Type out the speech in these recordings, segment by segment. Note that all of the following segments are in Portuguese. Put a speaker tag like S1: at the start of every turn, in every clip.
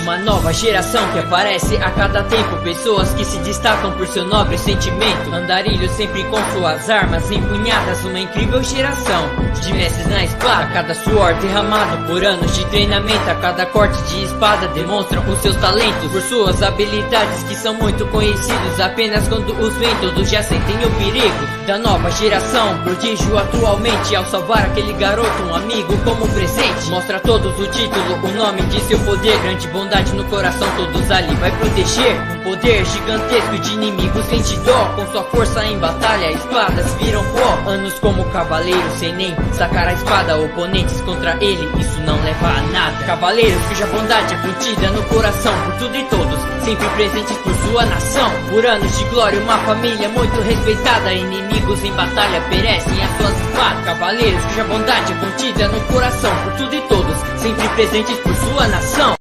S1: Uma nova geração que aparece a cada tempo. Pessoas que se destacam por seu nobre sentimento. Andarilhos sempre com suas armas empunhadas. Uma incrível geração de mestres na espada. A cada suor derramado por anos de treinamento, a cada corte de espada demonstram os seus talentos. Por suas habilidades que são muito conhecidos. Apenas quando os veem todos já sentem o perigo da nova geração. Prodígio atualmente ao salvar aquele garoto, um amigo como presente. Mostra a todos o título, o nome de seu poder. Grande bondade no coração, todos ali vai proteger. Um poder gigantesco de inimigos sente dó. Com sua força em batalha, espadas viram pó. Anos como cavaleiro, sem nem sacar a espada. Oponentes contra ele, isso não leva a nada. Cavaleiros cuja bondade é contida no coração. Por tudo e todos, sempre presentes por sua nação. Por anos de glória, uma família muito respeitada. Inimigos em batalha perecem as suas espadas. Cavaleiros cuja bondade é contida no coração. Por tudo e todos, sempre presentes por sua nação.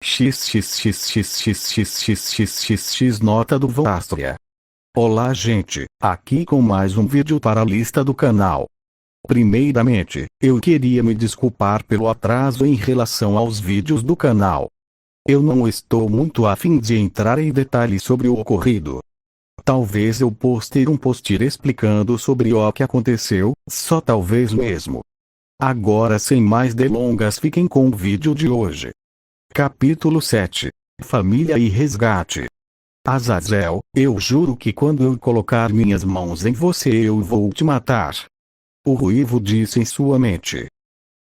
S2: XXXXXXXXX nota do Vostria. Olá gente, aqui com mais um vídeo para a lista do canal. Primeiramente, eu queria me desculpar pelo atraso em relação aos vídeos do canal. Eu não estou muito a fim de entrar em detalhes sobre o ocorrido. Talvez eu poste um post explicando sobre o que aconteceu, só talvez mesmo. Agora sem mais delongas, fiquem com o vídeo de hoje. Capítulo 7. Família e resgate. Azazel, eu juro que quando eu colocar minhas mãos em você eu vou te matar. O ruivo disse em sua mente.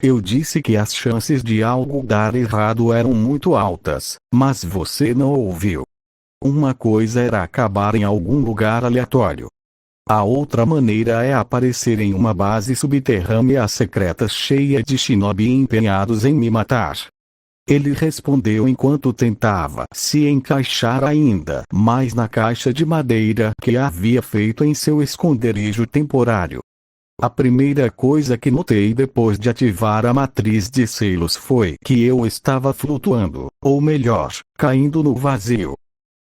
S2: Eu disse que as chances de algo dar errado eram muito altas, mas você não ouviu. Uma coisa era acabar em algum lugar aleatório. A outra maneira é aparecer em uma base subterrânea secreta cheia de shinobi empenhados em me matar. Ele respondeu enquanto tentava se encaixar ainda mais na caixa de madeira que havia feito em seu esconderijo temporário. A primeira coisa que notei depois de ativar a matriz de selos foi que eu estava flutuando, ou melhor, caindo no vazio.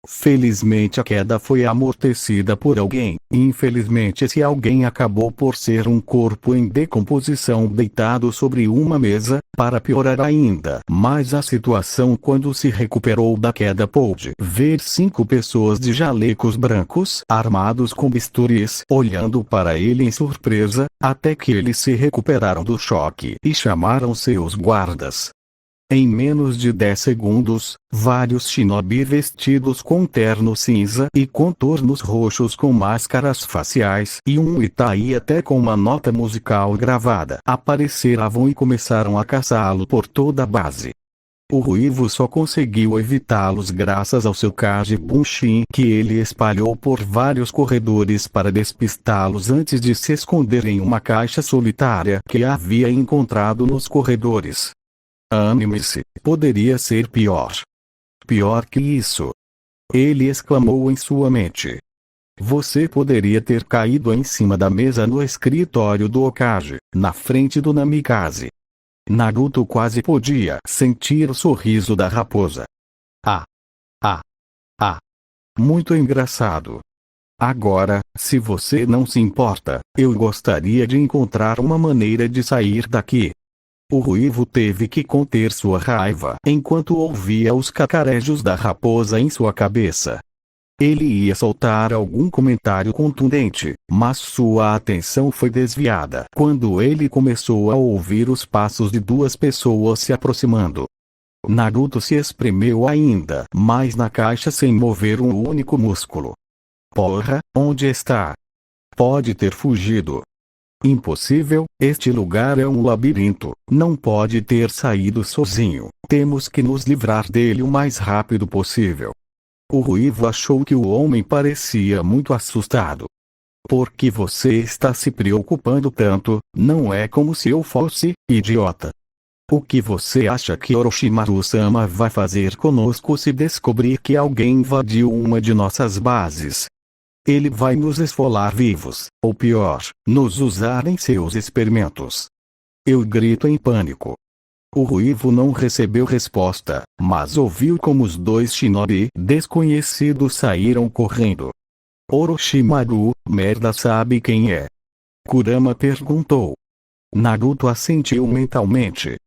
S2: Felizmente a queda foi amortecida por alguém. Infelizmente esse alguém acabou por ser um corpo em decomposição deitado sobre uma mesa. Para piorar ainda mais a situação, quando se recuperou da queda pôde ver 5 pessoas de jalecos brancos armados com bisturis olhando para ele em surpresa, até que eles se recuperaram do choque e chamaram seus guardas. Em menos de 10 segundos, vários shinobi vestidos com terno cinza e contornos roxos com máscaras faciais e um Itai até com uma nota musical gravada apareceram e começaram a caçá-lo por toda a base. O ruivo só conseguiu evitá-los graças ao seu Kage Bunshin que ele espalhou por vários corredores para despistá-los antes de se esconder em uma caixa solitária que havia encontrado nos corredores. Anime-se, poderia ser pior. Pior que isso. Ele exclamou em sua mente. Você poderia ter caído em cima da mesa no escritório do Hokage, na frente do Namikaze. Naruto quase podia sentir o sorriso da raposa. Muito engraçado. Agora, se você não se importa, eu gostaria de encontrar uma maneira de sair daqui. O ruivo teve que conter sua raiva enquanto ouvia os cacarejos da raposa em sua cabeça. Ele ia soltar algum comentário contundente, mas sua atenção foi desviada quando ele começou a ouvir os passos de 2 pessoas se aproximando. Naruto se espremeu ainda mais na caixa sem mover um único músculo. Porra, onde está? Pode ter fugido. Impossível, este lugar é um labirinto, não pode ter saído sozinho, temos que nos livrar dele o mais rápido possível. O ruivo achou que o homem parecia muito assustado. Por que você está se preocupando tanto? Não é como se eu fosse, idiota. O que você acha que Orochimaru-sama vai fazer conosco se descobrir que alguém invadiu uma de nossas bases? Ele vai nos esfolar vivos, ou pior, nos usar em seus experimentos. Eu grito em pânico. O ruivo não recebeu resposta, mas ouviu como os dois shinobi desconhecidos saíram correndo. Orochimaru, merda, sabe quem é? Kurama perguntou. Naruto assentiu mentalmente.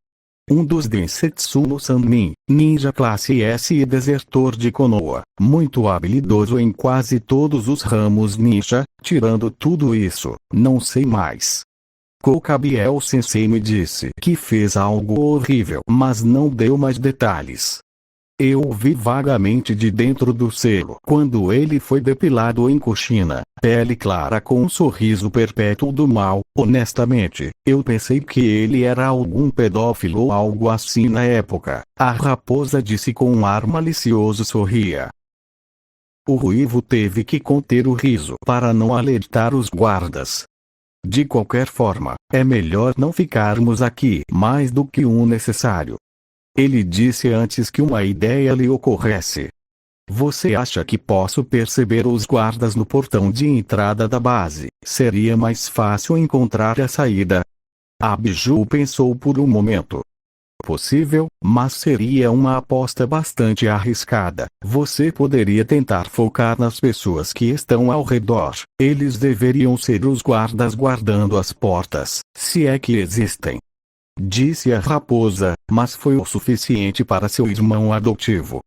S2: Um dos Densetsu no Sannin, ninja classe S e desertor de Konoha, muito habilidoso em quase todos os ramos ninja, tirando tudo isso, não sei mais. Kokabiel Sensei me disse que fez algo horrível, mas não deu mais detalhes. Eu ouvi vagamente de dentro do selo quando ele foi depilado em Kushina, pele clara com um sorriso perpétuo do mal. Honestamente, eu pensei que ele era algum pedófilo ou algo assim na época. A raposa disse com um ar malicioso sorria. O ruivo teve que conter o riso para não alertar os guardas. De qualquer forma, é melhor não ficarmos aqui mais do que o necessário. Ele disse antes que uma ideia lhe ocorresse. Você acha que posso perceber os guardas no portão de entrada da base? Seria mais fácil encontrar a saída. Abiju pensou por um momento. Possível, mas seria uma aposta bastante arriscada. Você poderia tentar focar nas pessoas que estão ao redor. Eles deveriam ser os guardas guardando as portas, se é que existem. Disse a raposa, mas foi o suficiente para seu irmão adotivo.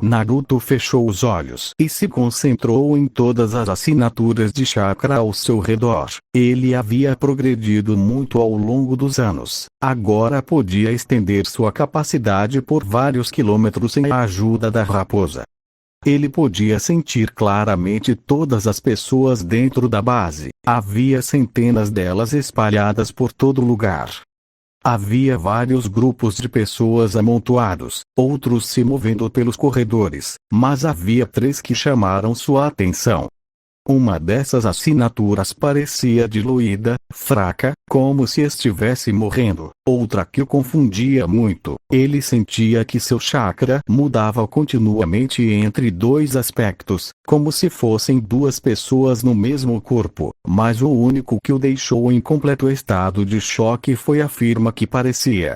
S2: Naruto fechou os olhos e se concentrou em todas as assinaturas de chakra ao seu redor. Ele havia progredido muito ao longo dos anos. Agora podia estender sua capacidade por vários quilômetros sem a ajuda da raposa. Ele podia sentir claramente todas as pessoas dentro da base. Havia centenas delas espalhadas por todo lugar. Havia vários grupos de pessoas amontoados, outros se movendo pelos corredores, mas havia 3 que chamaram sua atenção. Uma dessas assinaturas parecia diluída, fraca, como se estivesse morrendo. Outra que o confundia muito. Ele sentia que seu chakra mudava continuamente entre 2 aspectos, como se fossem 2 pessoas no mesmo corpo. Mas o único que o deixou em completo estado de choque foi a firma que parecia,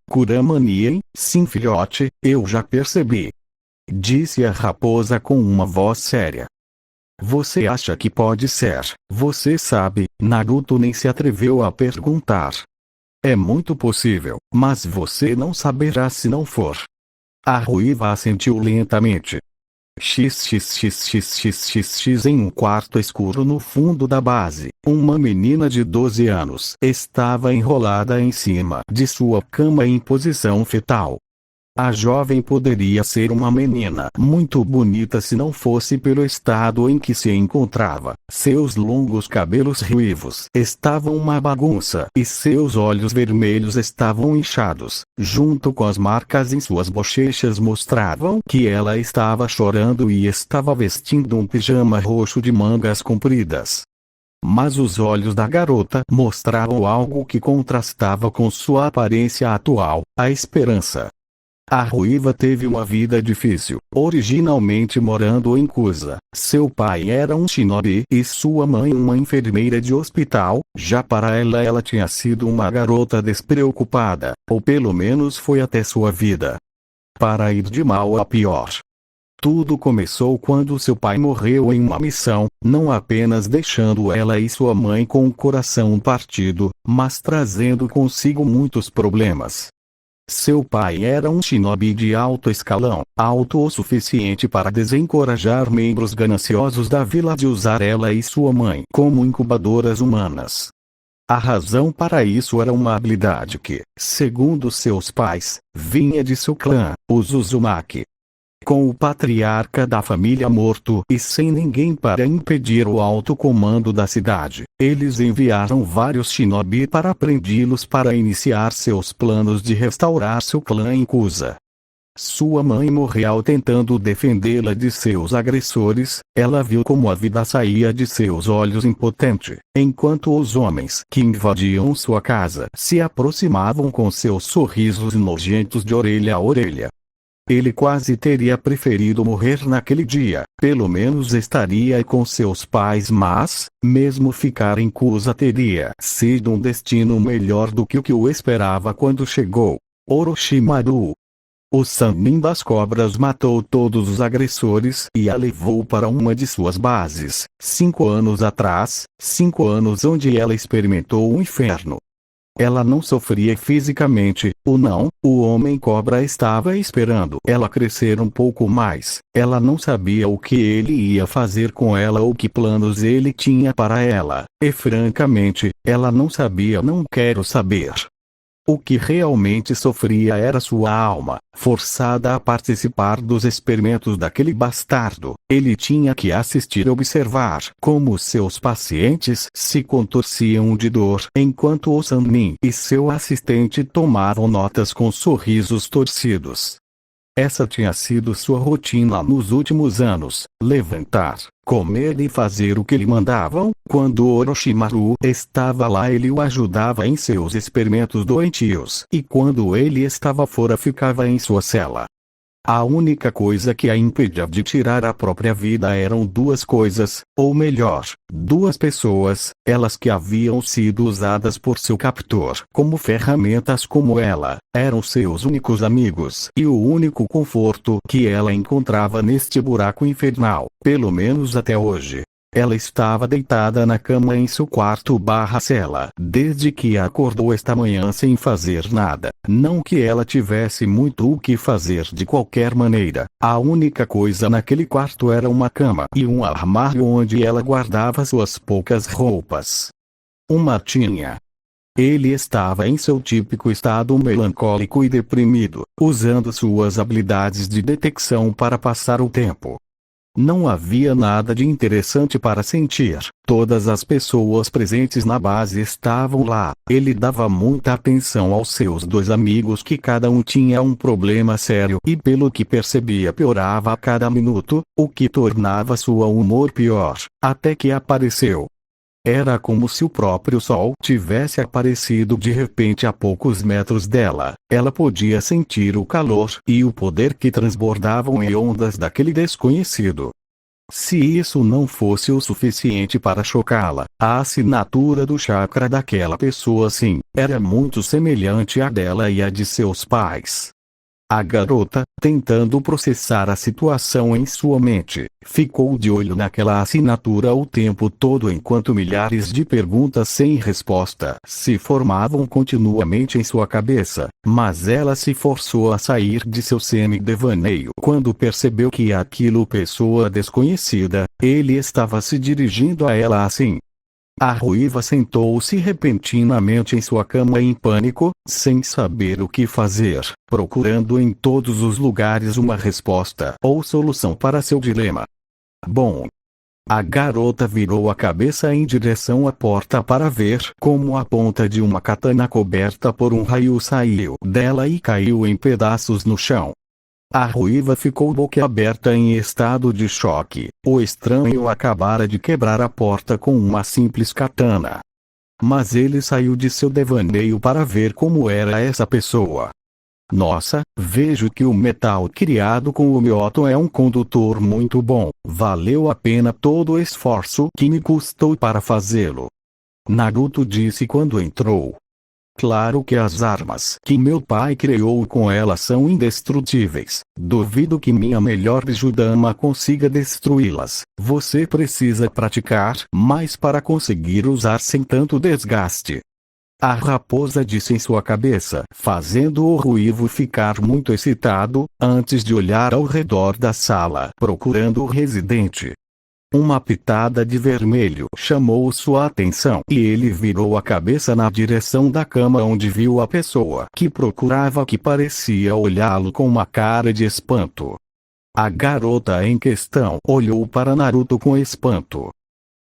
S2: Kurama Nien. Sim, filhote, eu já percebi. Disse a raposa com uma voz séria. Você acha que pode ser? Você sabe, Naruto nem se atreveu a perguntar. É muito possível, mas você não saberá se não for. A ruiva assentiu lentamente. XXXXXX em um quarto escuro no fundo da base, uma menina de 12 anos estava enrolada em cima de sua cama em posição fetal. A jovem poderia ser uma menina muito bonita se não fosse pelo estado em que se encontrava. Seus longos cabelos ruivos estavam uma bagunça e seus olhos vermelhos estavam inchados, junto com as marcas em suas bochechas mostravam que ela estava chorando e estava vestindo um pijama roxo de mangas compridas. Mas os olhos da garota mostravam algo que contrastava com sua aparência atual, a esperança. A ruiva teve uma vida difícil, originalmente morando em Kusa. Seu pai era um shinobi e sua mãe uma enfermeira de hospital. Já para ela tinha sido uma garota despreocupada, ou pelo menos foi até sua vida. Para ir de mal a pior. Tudo começou quando seu pai morreu em uma missão, não apenas deixando ela e sua mãe com o coração partido, mas trazendo consigo muitos problemas. Seu pai era um shinobi de alto escalão, alto o suficiente para desencorajar membros gananciosos da vila de usar ela e sua mãe como incubadoras humanas. A razão para isso era uma habilidade que, segundo seus pais, vinha de seu clã, os Uzumaki. Com o patriarca da família morto e sem ninguém para impedir o alto comando da cidade, eles enviaram vários shinobi para aprendi-los para iniciar seus planos de restaurar seu clã em Kusa. Sua mãe morreu tentando defendê-la de seus agressores. Ela viu como a vida saía de seus olhos impotente, enquanto os homens que invadiam sua casa se aproximavam com seus sorrisos nojentos de orelha a orelha. Ele quase teria preferido morrer naquele dia, pelo menos estaria com seus pais, mas, mesmo ficar em Kusa teria sido um destino melhor do que o que o esperava quando chegou. Orochimaru. O Sannin das Cobras matou todos os agressores e a levou para uma de suas bases, 5 anos atrás, 5 anos onde ela experimentou o inferno. Ela não sofria fisicamente, o Homem-Cobra estava esperando ela crescer um pouco mais. Ela não sabia o que ele ia fazer com ela ou que planos ele tinha para ela, e francamente, ela não sabia. Não quero saber. O que realmente sofria era sua alma, forçada a participar dos experimentos daquele bastardo. Ele tinha que assistir e observar como seus pacientes se contorciam de dor, enquanto o Sannin e seu assistente tomavam notas com sorrisos torcidos. Essa tinha sido sua rotina nos últimos anos: levantar, comer e fazer o que lhe mandavam. Quando Orochimaru estava lá, ele o ajudava em seus experimentos doentios, e quando ele estava fora, ficava em sua cela. A única coisa que a impedia de tirar a própria vida eram duas coisas, ou melhor, duas pessoas, elas que haviam sido usadas por seu captor como ferramentas como ela, eram seus únicos amigos e o único conforto que ela encontrava neste buraco infernal, pelo menos até hoje. Ela estava deitada na cama em seu quarto/cela desde que acordou esta manhã sem fazer nada. Não que ela tivesse muito o que fazer de qualquer maneira. A única coisa naquele quarto era uma cama e um armário onde ela guardava suas poucas roupas. Uma tinha. Ele estava em seu típico estado melancólico e deprimido, usando suas habilidades de detecção para passar o tempo. Não havia nada de interessante para sentir. Todas as pessoas presentes na base estavam lá. Ele dava muita atenção aos seus dois amigos, que cada um tinha um problema sério e, pelo que percebia, piorava a cada minuto, o que tornava seu humor pior, até que apareceu. Era como se o próprio sol tivesse aparecido de repente a poucos metros dela. Ela podia sentir o calor e o poder que transbordavam em ondas daquele desconhecido. Se isso não fosse o suficiente para chocá-la, a assinatura do chakra daquela pessoa, sim, era muito semelhante à dela e à de seus pais. A garota, tentando processar a situação em sua mente, ficou de olho naquela assinatura o tempo todo enquanto milhares de perguntas sem resposta se formavam continuamente em sua cabeça, mas ela se forçou a sair de seu semi-devaneio quando percebeu que aquilo pessoa desconhecida, ele estava se dirigindo a ela assim. A ruiva sentou-se repentinamente em sua cama em pânico, sem saber o que fazer, procurando em todos os lugares uma resposta ou solução para seu dilema. Bom. A garota virou a cabeça em direção à porta para ver como a ponta de uma katana coberta por um raio saiu dela e caiu em pedaços no chão. A ruiva ficou boquiaberta em estado de choque. O estranho acabara de quebrar a porta com uma simples katana. Mas ele saiu de seu devaneio para ver como era essa pessoa. Nossa, vejo que o metal criado com o Myoto é um condutor muito bom. Valeu a pena todo o esforço que me custou para fazê-lo. Naruto disse quando entrou. Claro que as armas que meu pai criou com ela são indestrutíveis. Duvido que minha melhor Bijudama consiga destruí-las. Você precisa praticar mais para conseguir usar sem tanto desgaste. A raposa disse em sua cabeça, fazendo o ruivo ficar muito excitado, antes de olhar ao redor da sala, procurando o residente. Uma pitada de vermelho chamou sua atenção e ele virou a cabeça na direção da cama, onde viu a pessoa que procurava, que parecia olhá-lo com uma cara de espanto. A garota em questão olhou para Naruto com espanto.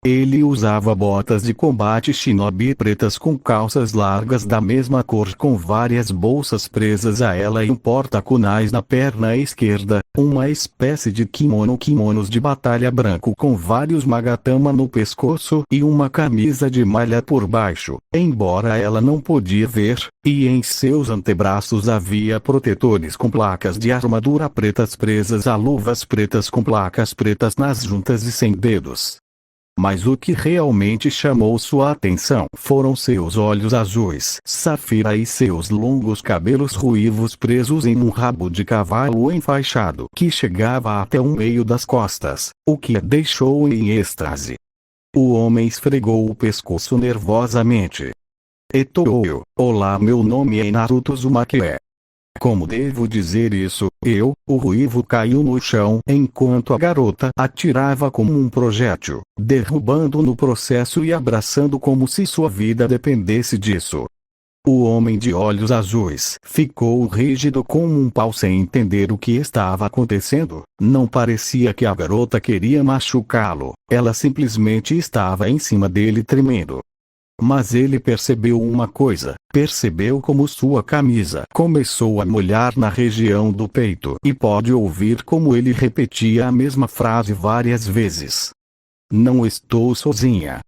S2: Ele usava botas de combate shinobi pretas com calças largas da mesma cor com várias bolsas presas a ela e um porta-kunais na perna esquerda, uma espécie de kimonos de batalha branco com vários magatama no pescoço e uma camisa de malha por baixo, embora ela não podia ver, e em seus antebraços havia protetores com placas de armadura pretas presas a luvas pretas com placas pretas nas juntas e sem dedos. Mas o que realmente chamou sua atenção foram seus olhos azuis safira e seus longos cabelos ruivos presos em um rabo de cavalo enfaixado que chegava até o meio das costas, o que a deixou em êxtase. O homem esfregou o pescoço nervosamente. Eto'o, olá, meu nome é Naruto Uzumaki. Como devo dizer isso? O ruivo caiu no chão enquanto a garota atirava como um projétil, derrubando no processo e abraçando como se sua vida dependesse disso. O homem de olhos azuis ficou rígido como um pau sem entender o que estava acontecendo. Não parecia que a garota queria machucá-lo, ela simplesmente estava em cima dele tremendo. Mas ele percebeu uma coisa, percebeu como sua camisa começou a molhar na região do peito e pôde ouvir como ele repetia a mesma frase várias vezes. Não estou sozinha.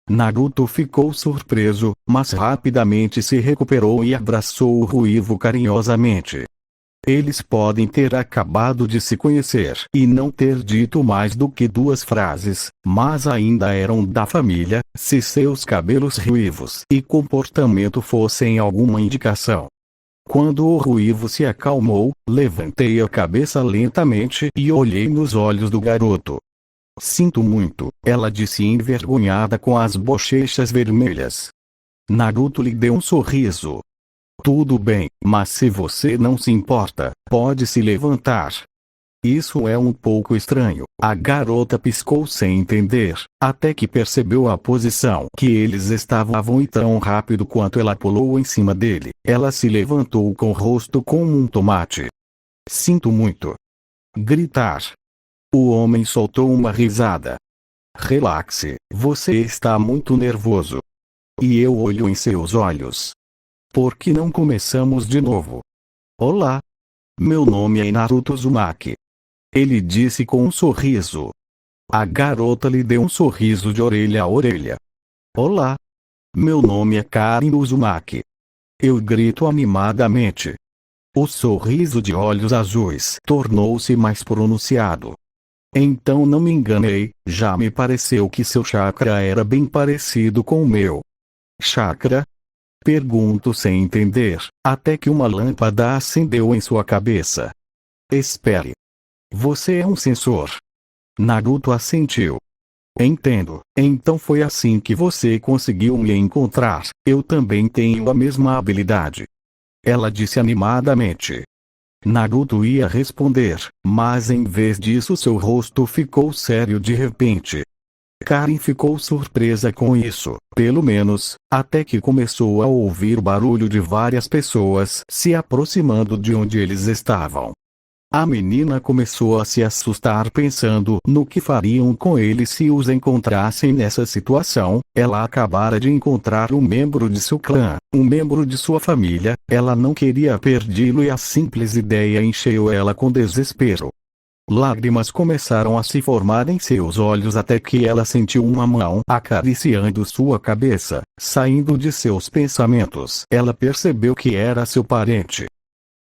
S2: Naruto ficou surpreso, mas rapidamente se recuperou e abraçou o ruivo carinhosamente. Eles podem ter acabado de se conhecer e não ter dito mais do que 2 frases, mas ainda eram da família, se seus cabelos ruivos e comportamento fossem alguma indicação. Quando o ruivo se acalmou, levantei a cabeça lentamente e olhei nos olhos do garoto. Sinto muito, ela disse envergonhada com as bochechas vermelhas. Naruto lhe deu um sorriso. Tudo bem, mas se você não se importa, pode se levantar. Isso é um pouco estranho. A garota piscou sem entender, até que percebeu a posição que eles estavam e tão rápido quanto ela pulou em cima dele, ela se levantou com o rosto como um tomate. Sinto muito. Gritar. O homem soltou uma risada. Relaxe, você está muito nervoso. E eu olho em seus olhos. Por que não começamos de novo? Olá. Meu nome é Naruto Uzumaki. Ele disse com um sorriso. A garota lhe deu um sorriso de orelha a orelha. Olá. Meu nome é Karin Uzumaki. Eu grito animadamente. O sorriso de olhos azuis tornou-se mais pronunciado. Então não me enganei, já me pareceu que seu chakra era bem parecido com o meu. Chakra? Pergunto sem entender, até que uma lâmpada acendeu em sua cabeça. Espere. Você é um sensor. Naruto assentiu. Entendo, então foi assim que você conseguiu me encontrar, eu também tenho a mesma habilidade. Ela disse animadamente. Naruto ia responder, mas em vez disso seu rosto ficou sério de repente. Karin ficou surpresa com isso, pelo menos, até que começou a ouvir o barulho de várias pessoas se aproximando de onde eles estavam. A menina começou a se assustar pensando no que fariam com ele se os encontrassem nessa situação. Ela acabara de encontrar um membro de seu clã, um membro de sua família, ela não queria perdê-lo e a simples ideia encheu ela com desespero. Lágrimas começaram a se formar em seus olhos até que ela sentiu uma mão acariciando sua cabeça, saindo de seus pensamentos. Ela percebeu que era seu parente.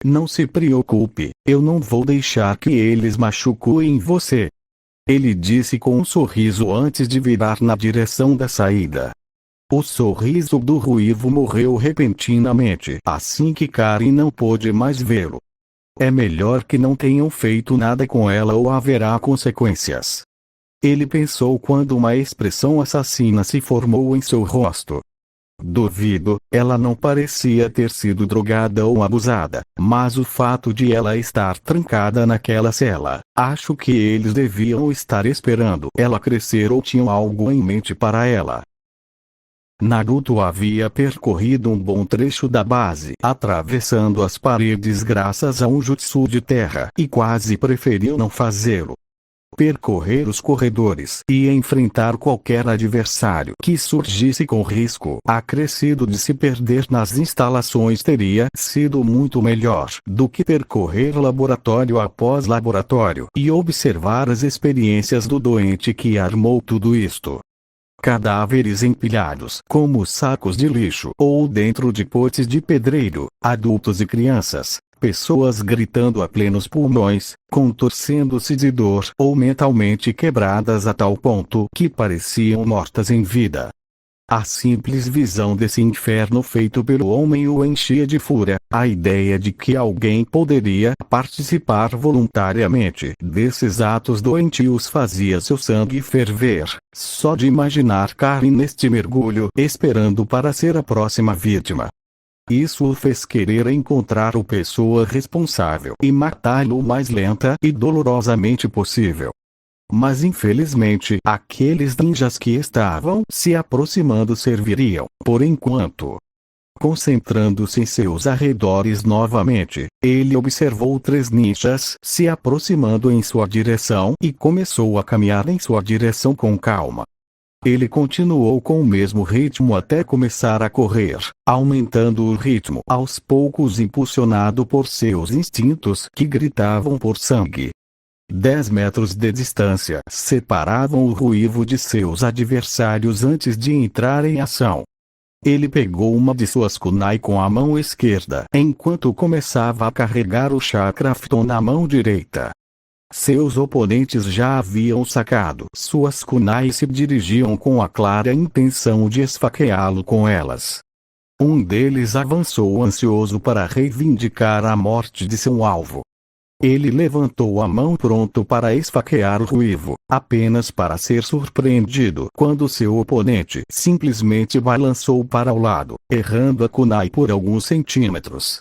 S2: Não se preocupe, eu não vou deixar que eles machuquem você. Ele disse com um sorriso antes de virar na direção da saída. O sorriso do ruivo morreu repentinamente assim que Karin não pôde mais vê-lo. É melhor que não tenham feito nada com ela ou haverá consequências. Ele pensou quando uma expressão assassina se formou em seu rosto. Duvido, ela não parecia ter sido drogada ou abusada, mas o fato de ela estar trancada naquela cela, acho que eles deviam estar esperando ela crescer ou tinham algo em mente para ela. Naruto havia percorrido um bom trecho da base, atravessando as paredes graças a um jutsu de terra e quase preferiu não fazê-lo. percorrer os corredores e enfrentar qualquer adversário que surgisse com risco acrescido de se perder nas instalações teria sido muito melhor do que percorrer laboratório após laboratório e observar as experiências do doente que armou tudo isto. Cadáveres empilhados como sacos de lixo ou dentro de potes de pedreiro, adultos e crianças, pessoas gritando a plenos pulmões, contorcendo-se de dor ou mentalmente quebradas a tal ponto que pareciam mortas em vida. A simples visão desse inferno feito pelo homem o enchia de fúria. A ideia de que alguém poderia participar voluntariamente desses atos doentios fazia seu sangue ferver. Só de imaginar Karen neste mergulho esperando para ser a próxima vítima. Isso o fez querer encontrar a pessoa responsável e matá-lo o mais lenta e dolorosamente possível. Mas infelizmente aqueles ninjas que estavam se aproximando serviriam, por enquanto. Concentrando-se em seus arredores novamente, ele observou 3 ninjas se aproximando em sua direção e começou a caminhar em sua direção com calma. Ele continuou com o mesmo ritmo até começar a correr, aumentando o ritmo aos poucos impulsionado por seus instintos que gritavam por sangue. 10 metros de distância separavam o ruivo de seus adversários antes de entrar em ação. Ele pegou uma de suas kunai com a mão esquerda enquanto começava a carregar o chakrafton na mão direita. Seus oponentes já haviam sacado suas kunai e se dirigiam com a clara intenção de esfaqueá-lo com elas. Um deles avançou ansioso para reivindicar a morte de seu alvo. Ele levantou a mão pronto para esfaquear o ruivo, apenas para ser surpreendido quando seu oponente simplesmente balançou para o lado, errando a kunai por alguns centímetros.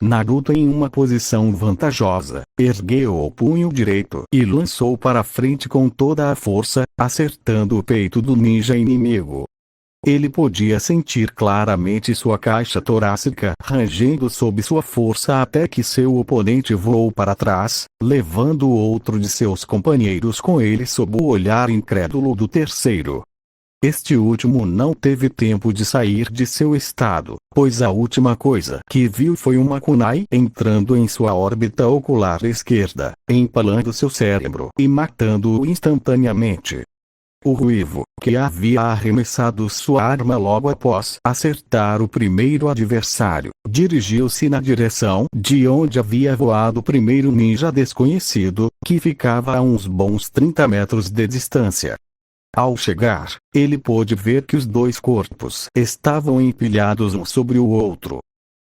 S2: Naruto, em uma posição vantajosa, ergueu o punho direito e lançou para frente com toda a força, acertando o peito do ninja inimigo. Ele podia sentir claramente sua caixa torácica rangendo sob sua força até que seu oponente voou para trás, levando outro de seus companheiros com ele sob o olhar incrédulo do terceiro. Este último não teve tempo de sair de seu estado, pois a última coisa que viu foi uma kunai entrando em sua órbita ocular esquerda, empalando seu cérebro e matando-o instantaneamente. O ruivo, que havia arremessado sua arma logo após acertar o primeiro adversário, dirigiu-se na direção de onde havia voado o primeiro ninja desconhecido, que ficava a uns bons 30 metros de distância. Ao chegar, ele pôde ver que os 2 corpos estavam empilhados um sobre o outro.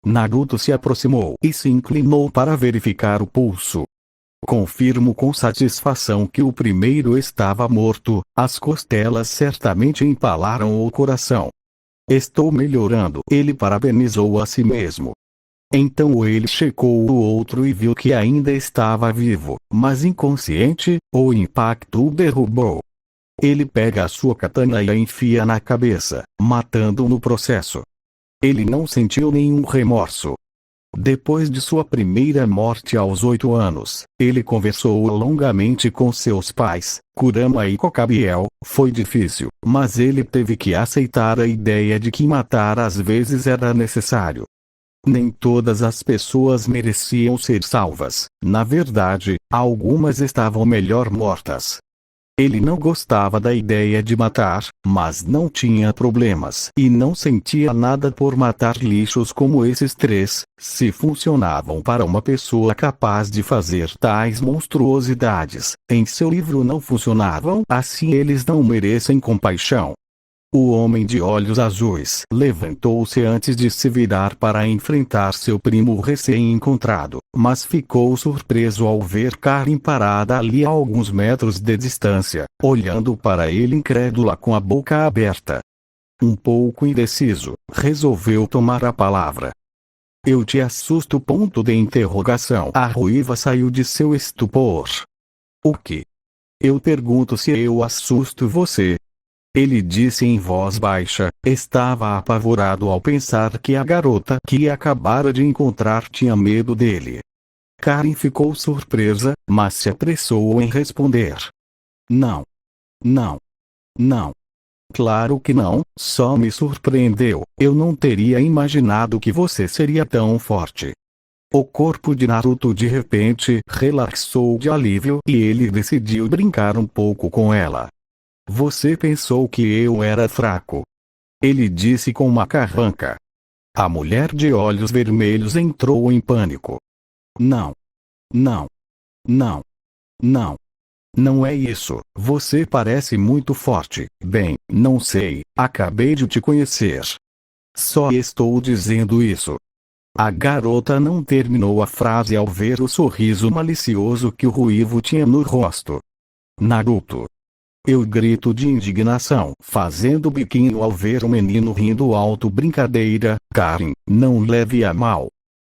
S2: Naruto se aproximou e se inclinou para verificar o pulso. Confirmo com satisfação que o primeiro estava morto, as costelas certamente empalaram o coração. Estou melhorando. Ele parabenizou a si mesmo. Então ele checou o outro e viu que ainda estava vivo, mas inconsciente. O impacto o derrubou. Ele pega a sua katana e a enfia na cabeça, matando-o no processo. Ele não sentiu nenhum remorso. Depois de sua primeira morte aos 8 anos, ele conversou longamente com seus pais, Kurama e Kokabiel. Foi difícil, mas ele teve que aceitar a ideia de que matar às vezes era necessário. Nem todas as pessoas mereciam ser salvas. Na verdade, algumas estavam melhor mortas. Ele não gostava da ideia de matar, mas não tinha problemas e não sentia nada por matar lixos como esses 3, se funcionavam para uma pessoa capaz de fazer tais monstruosidades. Em seu livro não funcionavam, assim eles não merecem compaixão. O homem de olhos azuis levantou-se antes de se virar para enfrentar seu primo recém-encontrado, mas ficou surpreso ao ver Karen parada ali a alguns metros de distância, olhando para ele incrédula com a boca aberta. Um pouco indeciso, resolveu tomar a palavra. Eu te assusto? Ponto de interrogação. A ruiva saiu de seu estupor. O que? Eu pergunto se eu assusto você. Ele disse em voz baixa, estava apavorado ao pensar que a garota que acabara de encontrar tinha medo dele. Karen ficou surpresa, mas se apressou em responder. Não. Não. Não. Claro que não, só me surpreendeu. Eu não teria imaginado que você seria tão forte. O corpo de Naruto de repente relaxou de alívio e ele decidiu brincar um pouco com ela. Você pensou que eu era fraco? Ele disse com uma carranca. A mulher de olhos vermelhos entrou em pânico. Não. Não. Não. Não. Não é isso, você parece muito forte. Bem, não sei, acabei de te conhecer. Só estou dizendo isso. A garota não terminou a frase ao ver o sorriso malicioso que o ruivo tinha no rosto. Naruto. Eu grito de indignação, fazendo biquinho ao ver o menino rindo alto. Brincadeira, Karen, não leve a mal.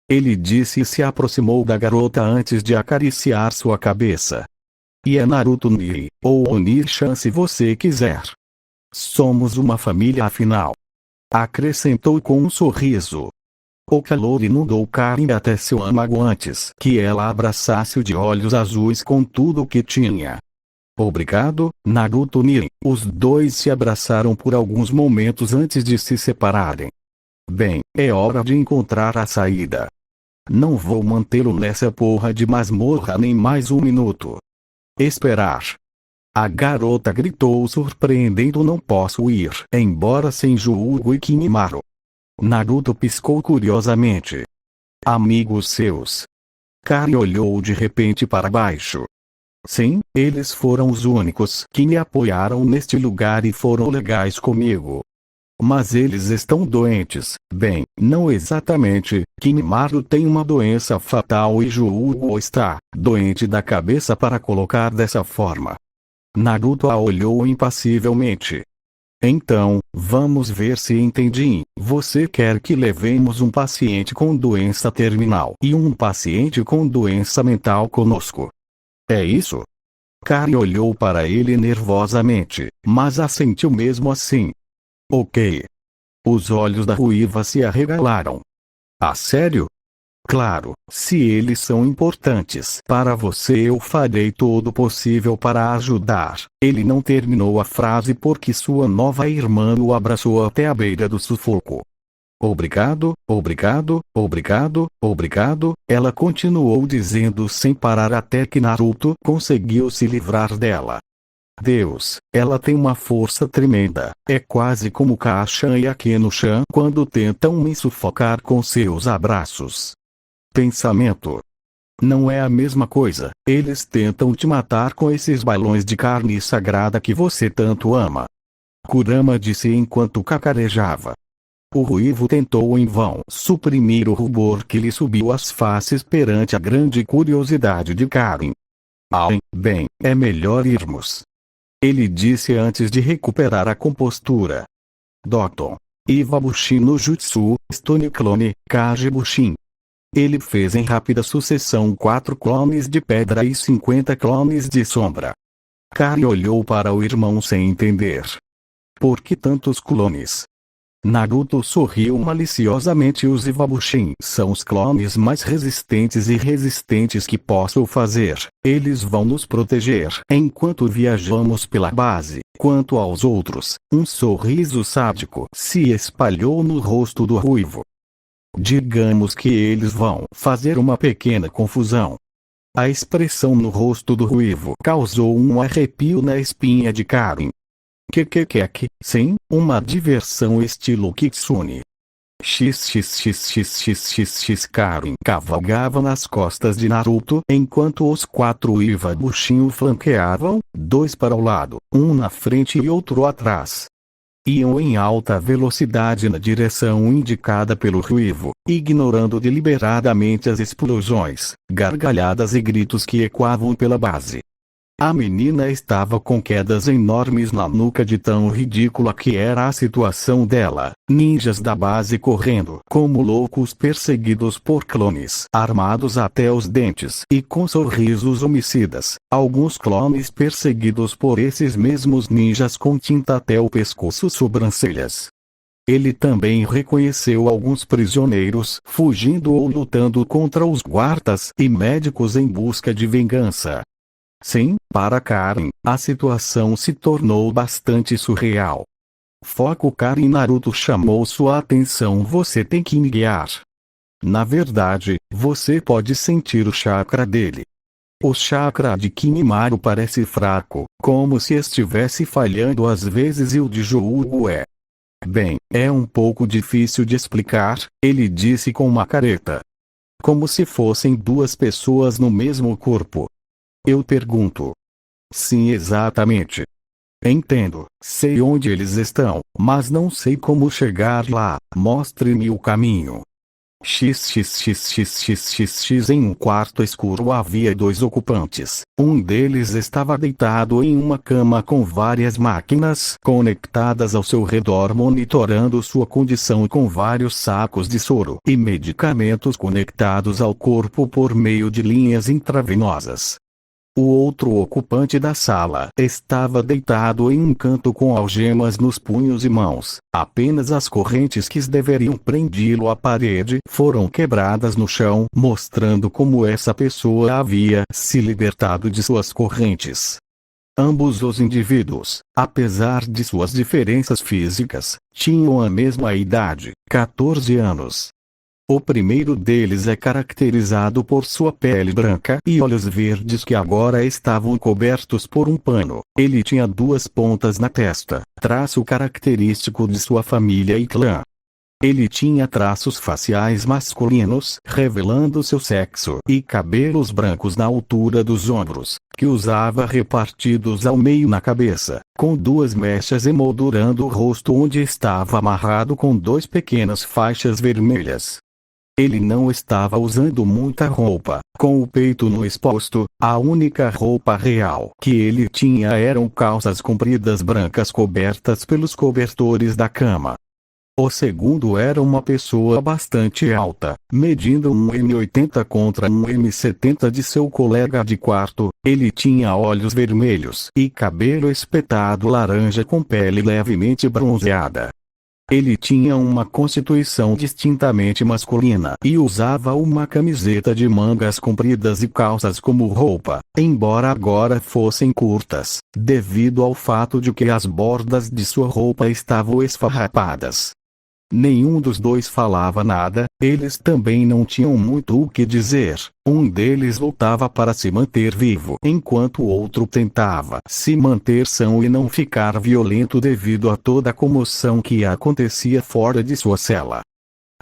S2: Ele disse e se aproximou da garota antes de acariciar sua cabeça. E é Naruto Niri, ou Oni-chan se você quiser. Somos uma família afinal. Acrescentou com um sorriso. O calor inundou Karen até seu âmago antes que ela abraçasse-o de olhos azuis com tudo o que tinha. Obrigado, Naruto Niri. Os dois se abraçaram por alguns momentos antes de se separarem. Bem, é hora de encontrar a saída. Não vou mantê-lo nessa porra de masmorra nem mais um minuto. Esperar. A garota gritou surpreendendo. Não posso ir embora sem Juugo e Kimimaro. Naruto piscou curiosamente. Amigos seus. Karen olhou de repente para baixo. Sim, eles foram os únicos que me apoiaram neste lugar e foram legais comigo. Mas eles estão doentes. Bem, não exatamente. Kimimaro tem uma doença fatal e Juugo está doente da cabeça, para colocar dessa forma. Naruto a olhou impassivelmente. Então, vamos ver se entendi. Você quer que levemos um paciente com doença terminal e um paciente com doença mental conosco? É isso? Karen olhou para ele nervosamente, mas assentiu mesmo assim. Ok. Os olhos da ruiva se arregalaram. Ah, sério? Claro, se eles são importantes para você, eu farei todo o possível para ajudar. Ele não terminou a frase porque sua nova irmã o abraçou até a beira do sufoco. Obrigado, obrigado, obrigado, obrigado, ela continuou dizendo sem parar até que Naruto conseguiu se livrar dela. Deus, ela tem uma força tremenda. É quase como Ka-chan e Akeno-chan quando tentam me sufocar com seus abraços. Pensamento. Não é a mesma coisa. Eles tentam te matar com esses balões de carne sagrada que você tanto ama. Kurama disse enquanto cacarejava. O ruivo tentou em vão suprimir o rubor que lhe subiu às faces perante a grande curiosidade de Karen. Bem, é melhor irmos. Ele disse antes de recuperar a compostura. Dokton. Iwabushin no Jutsu, Stone Clone, Kage Bushin. Ele fez em rápida sucessão 4 clones de pedra e 50 clones de sombra. Karen olhou para o irmão sem entender. Por que tantos clones? Naruto sorriu maliciosamente. Os Iwabushin são os clones mais resistentes e resistentes que posso fazer. Eles vão nos proteger enquanto viajamos pela base. Quanto aos outros, um sorriso sádico se espalhou no rosto do ruivo. Digamos que eles vão fazer uma pequena confusão. A expressão no rosto do ruivo causou um arrepio na espinha de Karen. Sim, uma diversão estilo Kitsune. XXXXXX. Karen cavalgava nas costas de Naruto enquanto os 4 Iwabushin o flanqueavam, 2 para o lado, um na frente e outro atrás. Iam em alta velocidade na direção indicada pelo ruivo, ignorando deliberadamente as explosões, gargalhadas e gritos que ecoavam pela base. A menina estava com quedas enormes na nuca de tão ridícula que era a situação dela. Ninjas da base correndo como loucos perseguidos por clones armados até os dentes e com sorrisos homicidas. Alguns clones perseguidos por esses mesmos ninjas com tinta até o pescoço, sobrancelhas. Ele também reconheceu alguns prisioneiros fugindo ou lutando contra os guardas e médicos em busca de vingança. Sim, para Karen, a situação se tornou bastante surreal. Foco Karen. Naruto chamou sua atenção. Você tem que me guiar. Na verdade, você pode sentir o chakra dele. O chakra de Kimimaro parece fraco, como se estivesse falhando às vezes, e o de Jougo é. Bem, é um pouco difícil de explicar, ele disse com uma careta. Como se fossem duas pessoas no mesmo corpo. Eu pergunto. Sim, exatamente. Entendo, sei onde eles estão, mas não sei como chegar lá. Mostre-me o caminho. XXXXXXX. Em um quarto escuro havia dois ocupantes. Um deles estava deitado em uma cama com várias máquinas conectadas ao seu redor, monitorando sua condição, com vários sacos de soro e medicamentos conectados ao corpo por meio de linhas intravenosas. O outro ocupante da sala estava deitado em um canto com algemas nos punhos e mãos. Apenas as correntes que deveriam prendê-lo à parede foram quebradas no chão, mostrando como essa pessoa havia se libertado de suas correntes. Ambos os indivíduos, apesar de suas diferenças físicas, tinham a mesma idade, 14 anos. O primeiro deles é caracterizado por sua pele branca e olhos verdes que agora estavam cobertos por um pano. Ele tinha duas pontas na testa, traço característico de sua família e clã. Ele tinha traços faciais masculinos, revelando seu sexo, e cabelos brancos na altura dos ombros, que usava repartidos ao meio na cabeça, com duas mechas emoldurando o rosto, onde estava amarrado com duas pequenas faixas vermelhas. Ele não estava usando muita roupa, com o peito nu exposto. A única roupa real que ele tinha eram calças compridas brancas cobertas pelos cobertores da cama. O segundo era uma pessoa bastante alta, medindo 1,80 m contra 1,70 m de seu colega de quarto. Ele tinha olhos vermelhos e cabelo espetado laranja com pele levemente bronzeada. Ele tinha uma constituição distintamente masculina e usava uma camiseta de mangas compridas e calças como roupa, embora agora fossem curtas, devido ao fato de que as bordas de sua roupa estavam esfarrapadas. Nenhum dos dois falava nada, eles também não tinham muito o que dizer. Um deles lutava para se manter vivo, enquanto o outro tentava se manter são e não ficar violento devido a toda a comoção que acontecia fora de sua cela.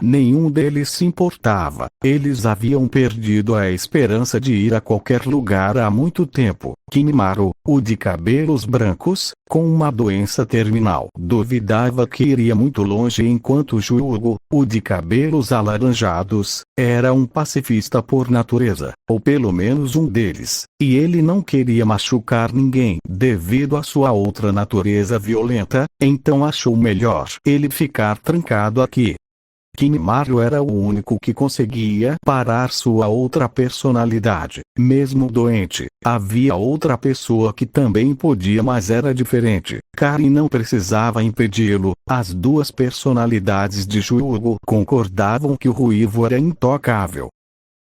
S2: Nenhum deles se importava, eles haviam perdido a esperança de ir a qualquer lugar há muito tempo. Kimimaro, o de cabelos brancos, com uma doença terminal, duvidava que iria muito longe, enquanto Jougo, o de cabelos alaranjados, era um pacifista por natureza, ou pelo menos um deles, e ele não queria machucar ninguém devido à sua outra natureza violenta, então achou melhor ele ficar trancado aqui. Kimimaro era o único que conseguia parar sua outra personalidade. Mesmo doente, havia outra pessoa que também podia, mas era diferente. Karen não precisava impedi-lo. As duas personalidades de Jougo concordavam que o ruivo era intocável.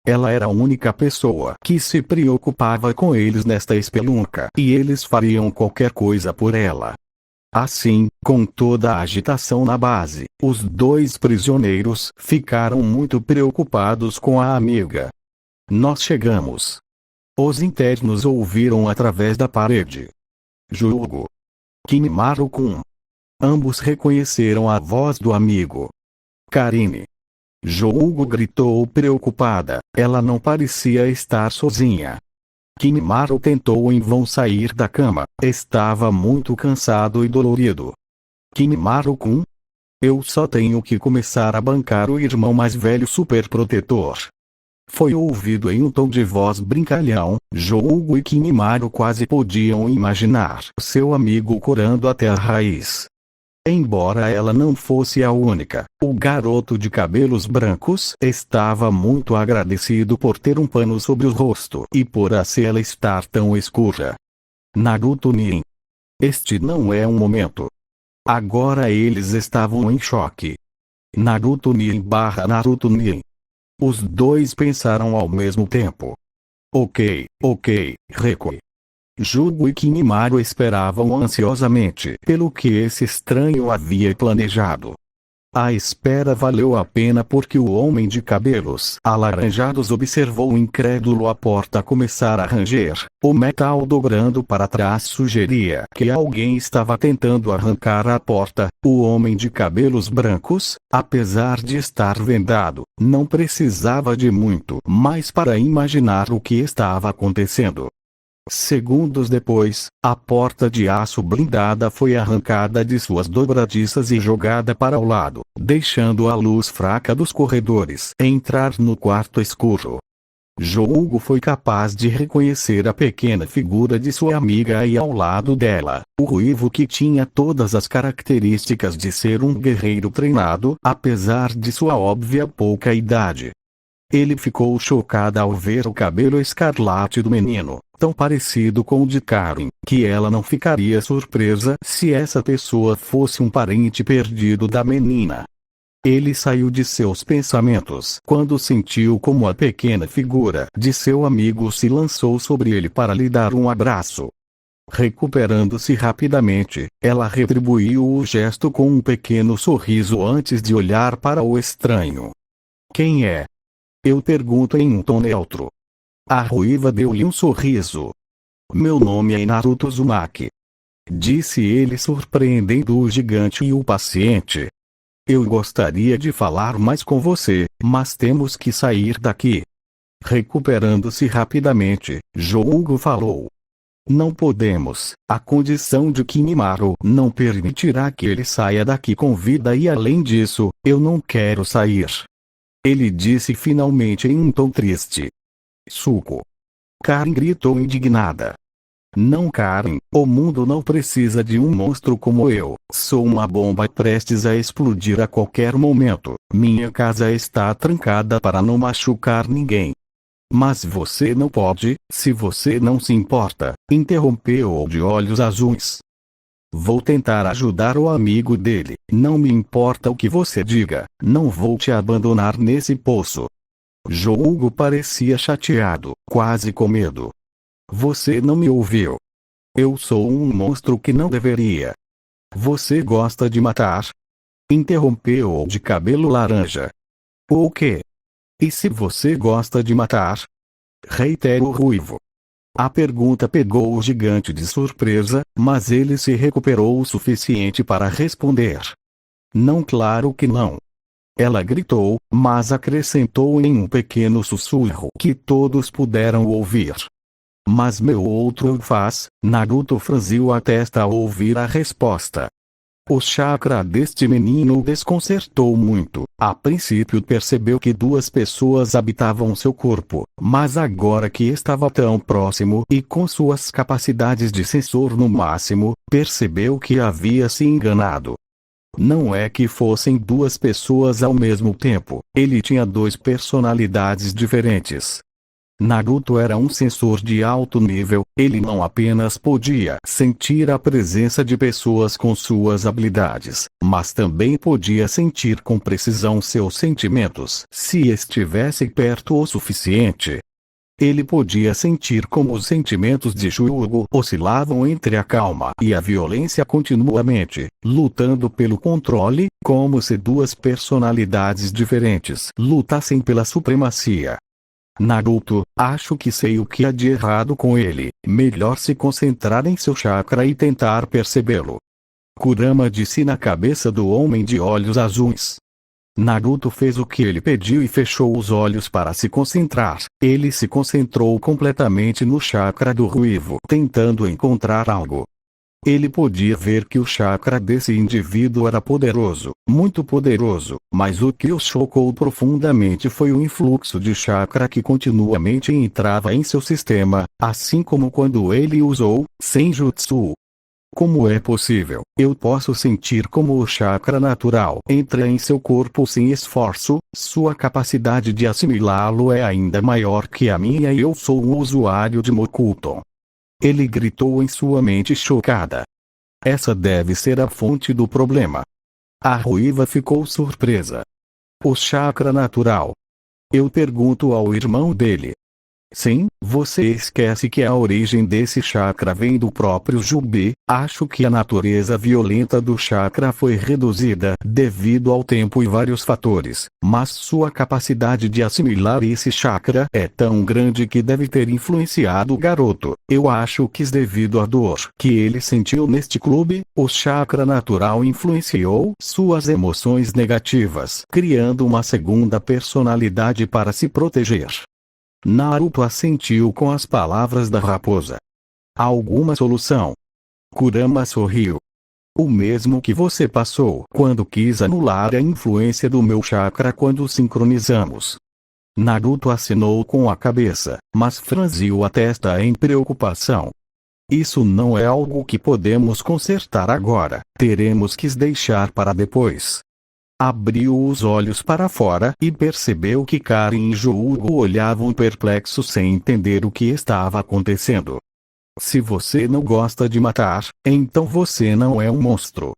S2: Ela era a única pessoa que se preocupava com eles nesta espelunca, e eles fariam qualquer coisa por ela. Assim, com toda a agitação na base, os dois prisioneiros ficaram muito preocupados com a amiga. Nós chegamos. Os internos ouviram através da parede. Jougo. Kimimaro-kun. Ambos reconheceram a voz do amigo. Karine. Jougo gritou preocupada, ela não parecia estar sozinha. Kimimaro tentou em vão sair da cama, estava muito cansado e dolorido. Kimimaro-kun? Eu só tenho que começar a bancar o irmão mais velho superprotetor. Foi ouvido em um tom de voz brincalhão. Jougo e Kimimaro quase podiam imaginar seu amigo corando até a raiz. Embora ela não fosse a única, o garoto de cabelos brancos estava muito agradecido por ter um pano sobre o rosto e por a cela estar tão escura. Naruto Nin. Este não é um momento. Agora eles estavam em choque. Naruto Nin/Naruto Nin. Os dois pensaram ao mesmo tempo. Ok, Reku. Jugo e Kimimaro esperavam ansiosamente pelo que esse estranho havia planejado. A espera valeu a pena porque o homem de cabelos alaranjados observou incrédulo a porta começar a ranger. O metal dobrando para trás sugeria que alguém estava tentando arrancar a porta. O homem de cabelos brancos, apesar de estar vendado, não precisava de muito mais para imaginar o que estava acontecendo. Segundos depois, a porta de aço blindada foi arrancada de suas dobradiças e jogada para o lado, deixando a luz fraca dos corredores entrar no quarto escuro. Jougo foi capaz de reconhecer a pequena figura de sua amiga e ao lado dela, o ruivo que tinha todas as características de ser um guerreiro treinado, apesar de sua óbvia pouca idade. Ele ficou chocado ao ver o cabelo escarlate do menino, tão parecido com o de Karin, que ela não ficaria surpresa se essa pessoa fosse um parente perdido da menina. Ele saiu de seus pensamentos quando sentiu como a pequena figura de seu amigo se lançou sobre ele para lhe dar um abraço. Recuperando-se rapidamente, ela retribuiu o gesto com um pequeno sorriso antes de olhar para o estranho. Quem é? Eu pergunto em um tom neutro. A ruiva deu-lhe um sorriso. Meu nome é Naruto Uzumaki. Disse ele surpreendendo o gigante e o paciente. Eu gostaria de falar mais com você, mas temos que sair daqui. Recuperando-se rapidamente, Jougo falou. Não podemos, a condição de Kimimaro não permitirá que ele saia daqui com vida e além disso, eu não quero sair. Ele disse finalmente em um tom triste. Suco. Karin gritou indignada. Não, Karin, o mundo não precisa de um monstro como eu. Sou uma bomba prestes a explodir a qualquer momento. Minha casa está trancada para não machucar ninguém. Mas você não pode, se você não se importa, interrompeu o de olhos azuis. Vou tentar ajudar o amigo dele. Não me importa o que você diga, não vou te abandonar nesse poço. Jougo parecia chateado, quase com medo. Você não me ouviu. Eu sou um monstro que não deveria. Você gosta de matar? Interrompeu o de cabelo laranja. O quê? E se você gosta de matar? Reitera o ruivo. A pergunta pegou o gigante de surpresa, mas ele se recuperou o suficiente para responder. Não, claro que não. Ela gritou, mas acrescentou em um pequeno sussurro que todos puderam ouvir. Mas meu outro eu faz, Naruto franziu a testa ao ouvir a resposta. O chakra deste menino o desconcertou muito. A princípio percebeu que duas pessoas habitavam seu corpo, mas agora que estava tão próximo e com suas capacidades de sensor no máximo, percebeu que havia se enganado. Não é que fossem duas pessoas ao mesmo tempo, ele tinha duas personalidades diferentes. Naruto era um sensor de alto nível, ele não apenas podia sentir a presença de pessoas com suas habilidades, mas também podia sentir com precisão seus sentimentos, se estivessem perto o suficiente. Ele podia sentir como os sentimentos de Jugo oscilavam entre a calma e a violência continuamente, lutando pelo controle, como se duas personalidades diferentes lutassem pela supremacia. Naruto, acho que sei o que há de errado com ele, melhor se concentrar em seu chakra e tentar percebê-lo. Kurama disse na cabeça do homem de olhos azuis. Naruto fez o que ele pediu e fechou os olhos para se concentrar. Ele se concentrou completamente no chakra do ruivo, tentando encontrar algo. Ele podia ver que o chakra desse indivíduo era poderoso, muito poderoso, mas o que o chocou profundamente foi o influxo de chakra que continuamente entrava em seu sistema, assim como quando ele usou Senjutsu. Como é possível? Eu posso sentir como o chakra natural entra em seu corpo sem esforço, sua capacidade de assimilá-lo é ainda maior que a minha e eu sou um usuário de Mokuton. Ele gritou em sua mente chocada. Essa deve ser a fonte do problema. A ruiva ficou surpresa. O chakra natural. Eu pergunto ao irmão dele. Sim, você esquece que a origem desse chakra vem do próprio Jubi. Acho que a natureza violenta do chakra foi reduzida devido ao tempo e vários fatores, mas sua capacidade de assimilar esse chakra é tão grande que deve ter influenciado o garoto. Eu acho que devido à dor que ele sentiu neste clube, o chakra natural influenciou suas emoções negativas, criando uma segunda personalidade para se proteger. Naruto assentiu com as palavras da raposa. Alguma solução? Kurama sorriu. O mesmo que você passou quando quis anular a influência do meu chakra quando sincronizamos. Naruto assinou com a cabeça, mas franziu a testa em preocupação. Isso não é algo que podemos consertar agora, teremos que deixar para depois. Abriu os olhos para fora e percebeu que Karin e Jougo olhavam perplexos sem entender o que estava acontecendo. Se você não gosta de matar, então você não é um monstro.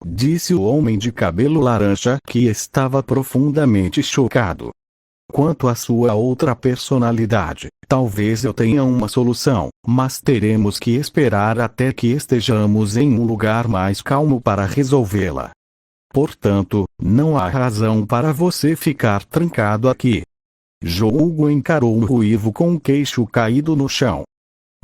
S2: Disse o homem de cabelo laranja que estava profundamente chocado. Quanto à sua outra personalidade, talvez eu tenha uma solução, mas teremos que esperar até que estejamos em um lugar mais calmo para resolvê-la. Portanto, não há razão para você ficar trancado aqui. Jougo encarou o ruivo com o queixo caído no chão.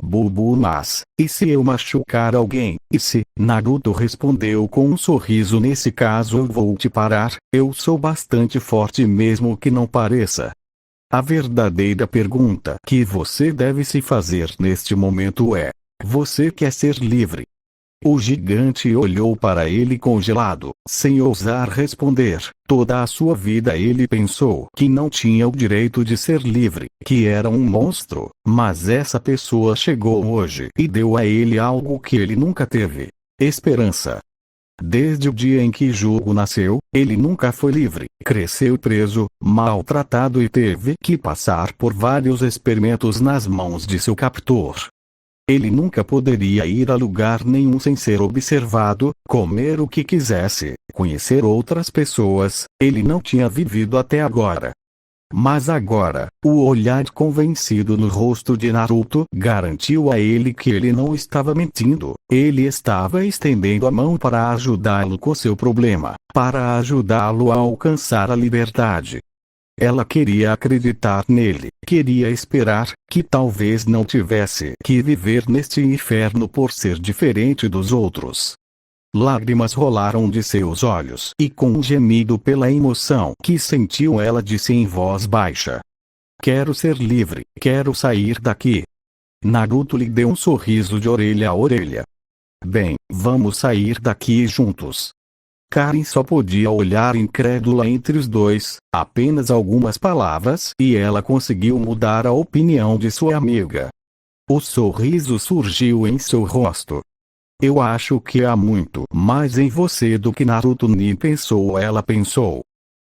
S2: Bubu, mas, e se eu machucar alguém? E se? Naruto respondeu com um sorriso. Nesse caso eu vou te parar, eu sou bastante forte mesmo que não pareça. A verdadeira pergunta que você deve se fazer neste momento é: você quer ser livre? O gigante olhou para ele congelado, sem ousar responder. Toda a sua vida ele pensou que não tinha o direito de ser livre, que era um monstro, mas essa pessoa chegou hoje e deu a ele algo que ele nunca teve: esperança. Desde o dia em que Jugo nasceu, ele nunca foi livre, cresceu preso, maltratado e teve que passar por vários experimentos nas mãos de seu captor. Ele nunca poderia ir a lugar nenhum sem ser observado, comer o que quisesse, conhecer outras pessoas. Ele não tinha vivido até agora. Mas agora, o olhar convencido no rosto de Naruto garantiu a ele que ele não estava mentindo. Ele estava estendendo a mão para ajudá-lo com seu problema, para ajudá-lo a alcançar a liberdade. Ela queria acreditar nele, queria esperar que talvez não tivesse que viver neste inferno por ser diferente dos outros. Lágrimas rolaram de seus olhos e com um gemido pela emoção que sentiu ela disse em voz baixa: quero ser livre, quero sair daqui. Naruto lhe deu um sorriso de orelha a orelha. Bem, vamos sair daqui juntos. Karin só podia olhar incrédula entre os dois, apenas algumas palavras e ela conseguiu mudar a opinião de sua amiga. O sorriso surgiu em seu rosto. Eu acho que há muito mais em você do que Naruto ni pensou. Ela pensou.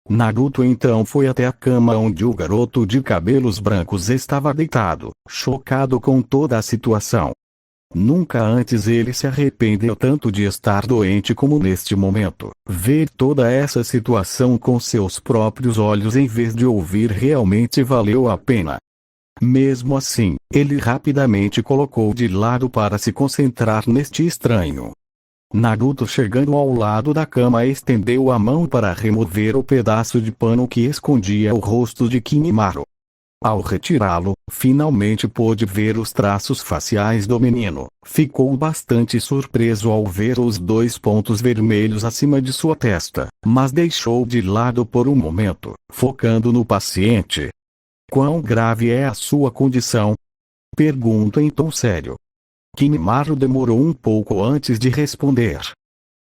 S2: Naruto então foi até a cama onde o garoto de cabelos brancos estava deitado, chocado com toda a situação. Nunca antes ele se arrependeu tanto de estar doente como neste momento. Ver toda essa situação com seus próprios olhos em vez de ouvir realmente valeu a pena. Mesmo assim, ele rapidamente colocou de lado para se concentrar neste estranho. Naruto, chegando ao lado da cama, estendeu a mão para remover o pedaço de pano que escondia o rosto de Kimimaro. Ao retirá-lo, finalmente pôde ver os traços faciais do menino. Ficou bastante surpreso ao ver os 2 pontos vermelhos acima de sua testa, mas deixou de lado por um momento, focando no paciente. Quão grave é a sua condição? Pergunta em tom sério. Kimimaro demorou um pouco antes de responder.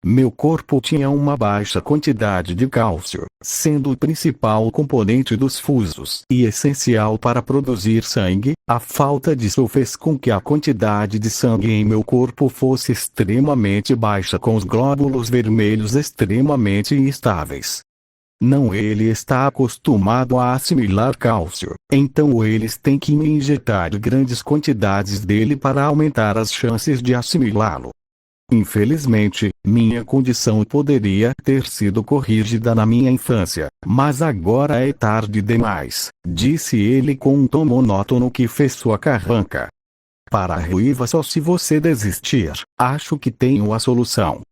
S2: Meu corpo tinha uma baixa quantidade de cálcio, sendo o principal componente dos fusos e essencial para produzir sangue. A falta disso fez com que a quantidade de sangue em meu corpo fosse extremamente baixa, com os glóbulos vermelhos extremamente instáveis. Não, ele está acostumado a assimilar cálcio, então eles têm que me injetar grandes quantidades dele para aumentar as chances de assimilá-lo. Infelizmente, minha condição poderia ter sido corrigida na minha infância, mas agora é tarde demais, disse ele com um tom monótono que fez sua carranca. Para a ruiva, só se você desistir, acho que tenho a solução.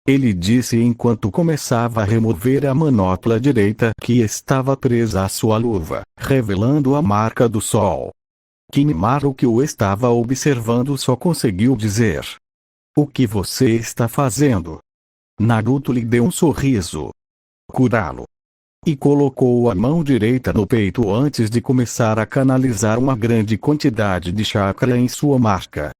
S2: Ele disse enquanto começava a remover a manopla direita que estava presa à sua luva, revelando a marca do sol. Kimimaro, que o estava observando, só conseguiu dizer: "O que você está fazendo?" Naruto lhe deu um sorriso. "Curá-lo." E colocou a mão direita no peito antes de começar a canalizar uma grande quantidade de chakra em sua marca.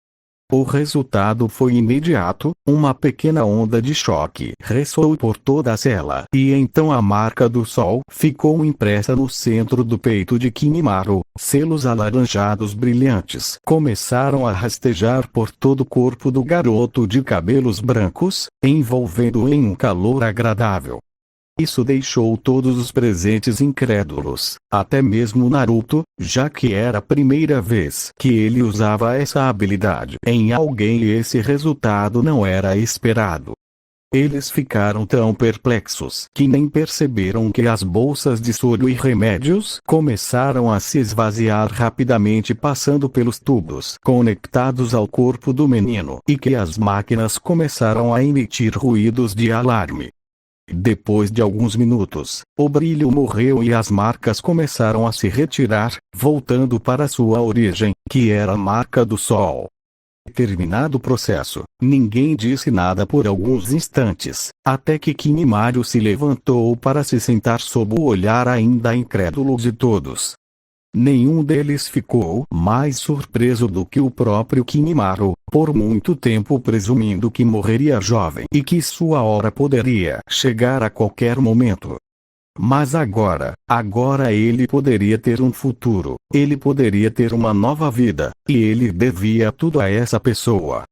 S2: O resultado foi imediato, uma pequena onda de choque ressoou por toda a cela, e então a marca do sol ficou impressa no centro do peito de Kimimaro. Selos alaranjados brilhantes começaram a rastejar por todo o corpo do garoto de cabelos brancos, envolvendo-o em um calor agradável. Isso deixou todos os presentes incrédulos, até mesmo Naruto, já que era a primeira vez que ele usava essa habilidade em alguém e esse resultado não era esperado. Eles ficaram tão perplexos que nem perceberam que as bolsas de soro e remédios começaram a se esvaziar rapidamente, passando pelos tubos conectados ao corpo do menino, e que as máquinas começaram a emitir ruídos de alarme. Depois de alguns minutos, o brilho morreu e as marcas começaram a se retirar, voltando para sua origem, que era a marca do sol. Terminado o processo, ninguém disse nada por alguns instantes, até que Kimimaro se levantou para se sentar sob o olhar ainda incrédulo de todos. Nenhum deles ficou mais surpreso do que o próprio Kimimaro, por muito tempo presumindo que morreria jovem e que sua hora poderia chegar a qualquer momento. Mas agora ele poderia ter um futuro, ele poderia ter uma nova vida, e ele devia tudo a essa pessoa.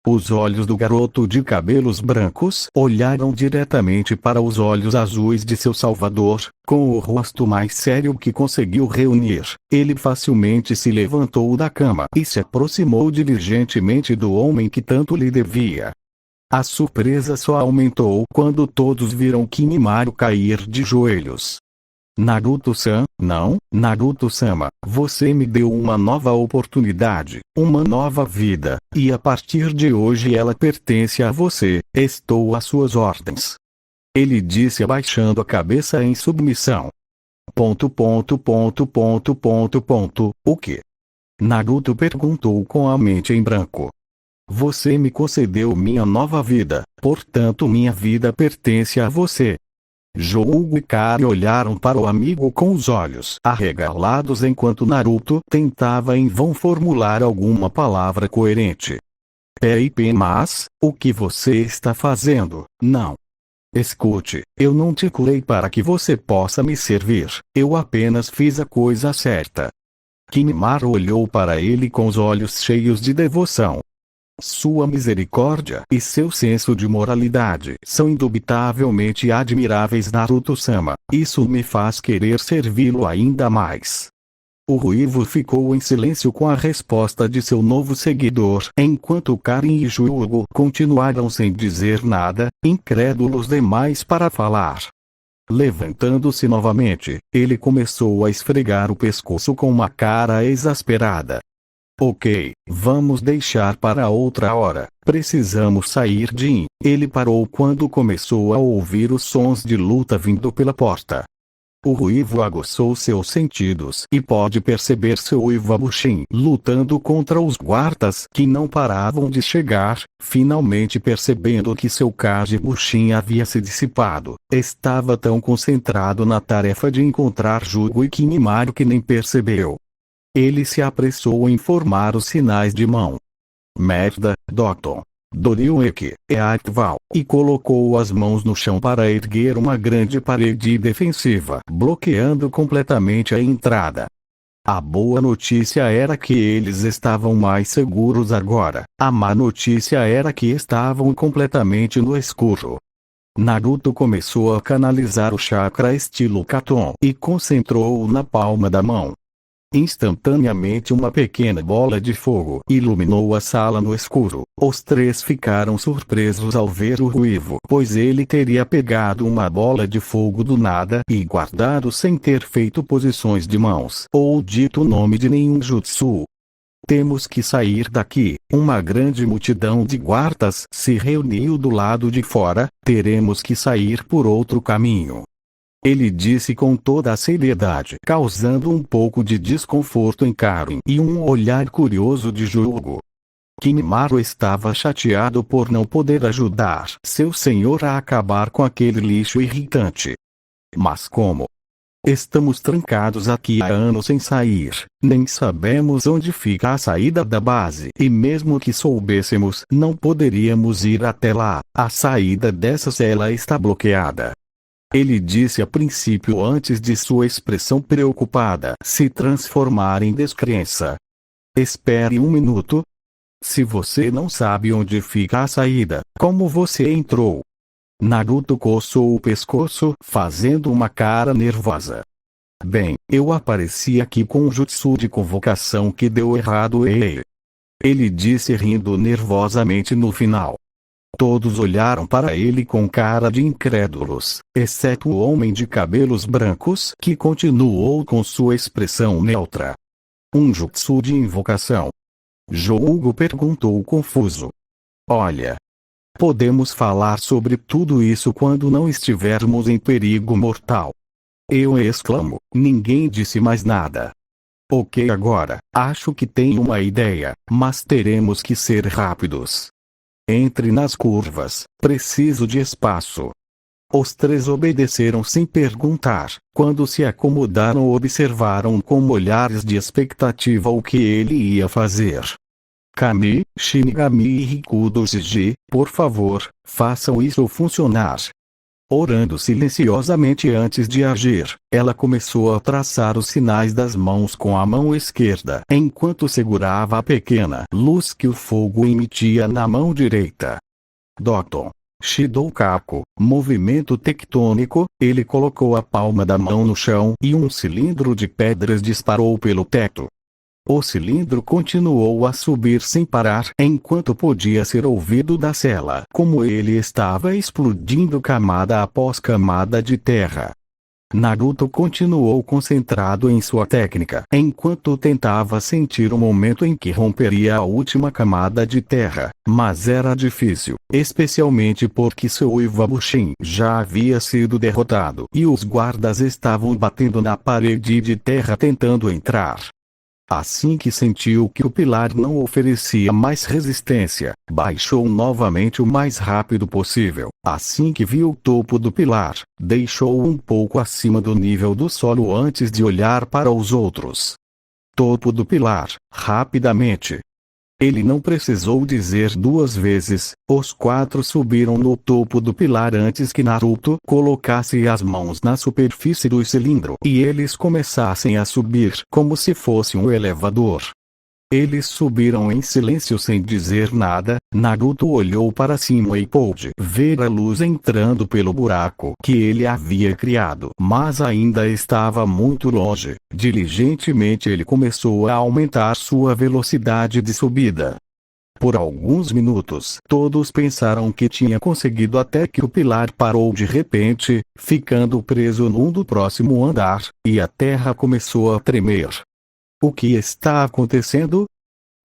S2: Os olhos do garoto de cabelos brancos olharam diretamente para os olhos azuis de seu salvador, com o rosto mais sério que conseguiu reunir. Ele facilmente se levantou da cama e se aproximou diligentemente do homem que tanto lhe devia. A surpresa só aumentou quando todos viram Kimimaro cair de joelhos. "Naruto-san, não, Naruto-sama, você me deu uma nova oportunidade, uma nova vida, e a partir de hoje ela pertence a você, estou às suas ordens." Ele disse abaixando a cabeça em submissão. O quê? Naruto perguntou com a mente em branco. "Você me concedeu minha nova vida, portanto minha vida pertence a você." Jougo e Kari olharam para o amigo com os olhos arregalados enquanto Naruto tentava em vão formular alguma palavra coerente. Mas, o que você está fazendo? Não. Escute, eu não te curei para que você possa me servir, eu apenas fiz a coisa certa. Kimimaro olhou para ele com os olhos cheios de devoção. Sua misericórdia e seu senso de moralidade são indubitavelmente admiráveis, Naruto-sama. Isso me faz querer servi-lo ainda mais. O ruivo ficou em silêncio com a resposta de seu novo seguidor, enquanto Karin e Jugo continuaram sem dizer nada, incrédulos demais para falar. Levantando-se novamente, ele começou a esfregar o pescoço com uma cara exasperada. Ok, vamos deixar para outra hora, precisamos sair Jin. Ele parou quando começou a ouvir os sons de luta vindo pela porta. O ruivo aguçou seus sentidos e pôde perceber seu Uiva Bushin lutando contra os guardas que não paravam de chegar. Finalmente percebendo que seu Kage Bushin havia se dissipado, estava tão concentrado na tarefa de encontrar Jugo e Kimimaro que nem percebeu. Ele se apressou em formar os sinais de mão. Merda, Docton. Doriueki, Earthval, e colocou as mãos no chão para erguer uma grande parede defensiva, bloqueando completamente a entrada. A boa notícia era que eles estavam mais seguros agora, a má notícia era que estavam completamente no escuro. Naruto começou a canalizar o chakra estilo Katon e concentrou-o na palma da mão. Instantaneamente uma pequena bola de fogo iluminou a sala no escuro. Os três ficaram surpresos ao ver o ruivo, pois ele teria pegado uma bola de fogo do nada e guardado sem ter feito posições de mãos ou dito o nome de nenhum jutsu. Temos que sair daqui. Uma grande multidão de guardas se reuniu do lado de fora. Teremos que sair por outro caminho. Ele disse com toda a seriedade, causando um pouco de desconforto em Karen e um olhar curioso de julgo. Kimimaro estava chateado por não poder ajudar seu senhor a acabar com aquele lixo irritante. Mas como? Estamos trancados aqui há anos sem sair, nem sabemos onde fica a saída da base e mesmo que soubêssemos, não poderíamos ir até lá. A saída dessa cela está bloqueada. Ele disse a princípio antes de sua expressão preocupada se transformar em descrença. Espere um minuto. Se você não sabe onde fica a saída, como você entrou? Naruto coçou o pescoço, fazendo uma cara nervosa. Bem, eu apareci aqui com um jutsu de convocação que deu errado ele disse rindo nervosamente no final. Todos olharam para ele com cara de incrédulos, exceto o homem de cabelos brancos que continuou com sua expressão neutra. Um jutsu de invocação? Jougo perguntou confuso. Olha. Podemos falar sobre tudo isso quando não estivermos em perigo mortal. Eu exclamo, ninguém disse mais nada. Ok, agora, acho que tenho uma ideia, mas teremos que ser rápidos. Entre nas curvas, preciso de espaço. Os três obedeceram sem perguntar. Quando se acomodaram, observaram com olhares de expectativa o que ele ia fazer. Kami, Shinigami e Rikudo Shiji, por favor, façam isso funcionar. Orando silenciosamente antes de agir, ela começou a traçar os sinais das mãos com a mão esquerda, enquanto segurava a pequena luz que o fogo emitia na mão direita. Dokton. Shidoukaku, movimento tectônico, ele colocou a palma da mão no chão e um cilindro de pedras disparou pelo teto. O cilindro continuou a subir sem parar enquanto podia ser ouvido da cela como ele estava explodindo camada após camada de terra. Naruto continuou concentrado em sua técnica enquanto tentava sentir o momento em que romperia a última camada de terra, mas era difícil, especialmente porque seu Iwabushin já havia sido derrotado e os guardas estavam batendo na parede de terra tentando entrar. Assim que sentiu que o pilar não oferecia mais resistência, baixou novamente o mais rápido possível. Assim que viu o topo do pilar, deixou-o um pouco acima do nível do solo antes de olhar para os outros. Topo do pilar, rapidamente. Ele não precisou dizer duas vezes, os quatro subiram no topo do pilar antes que Naruto colocasse as mãos na superfície do cilindro e eles começassem a subir como se fosse um elevador. Eles subiram em silêncio sem dizer nada. Naruto olhou para cima e pôde ver a luz entrando pelo buraco que ele havia criado, mas ainda estava muito longe. Diligentemente ele começou a aumentar sua velocidade de subida. Por alguns minutos, todos pensaram que tinha conseguido até que o pilar parou de repente, ficando preso num do próximo andar, e a terra começou a tremer. O que está acontecendo?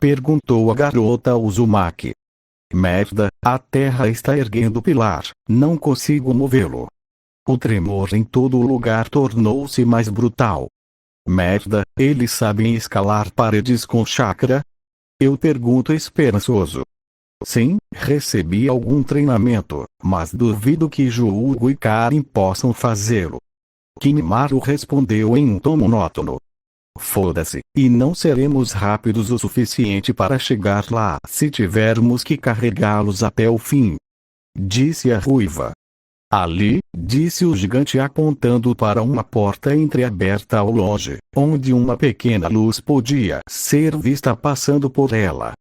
S2: Perguntou a garota Uzumaki. Merda, a terra está erguendo o pilar, não consigo movê-lo. O tremor em todo o lugar tornou-se mais brutal. Merda, eles sabem escalar paredes com chakra? Eu pergunto esperançoso. Sim, recebi algum treinamento, mas duvido que Jougo e Karen possam fazê-lo. Kimimaro respondeu em um tom monótono. Foda-se, e não seremos rápidos o suficiente para chegar lá se tivermos que carregá-los até o fim. Disse a ruiva. Ali, disse o gigante apontando para uma porta entreaberta ao longe, onde uma pequena luz podia ser vista passando por ela.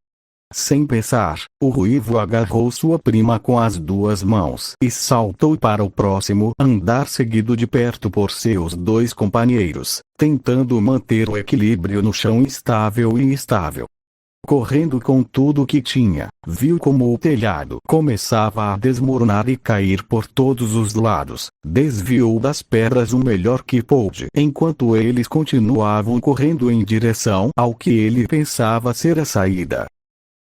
S2: Sem pensar, o ruivo agarrou sua prima com as duas mãos e saltou para o próximo andar, seguido de perto por seus dois companheiros, tentando manter o equilíbrio no chão instável e instável. Correndo com tudo o que tinha, viu como o telhado começava a desmoronar e cair por todos os lados. Desviou das pedras o melhor que pôde, enquanto eles continuavam correndo em direção ao que ele pensava ser a saída.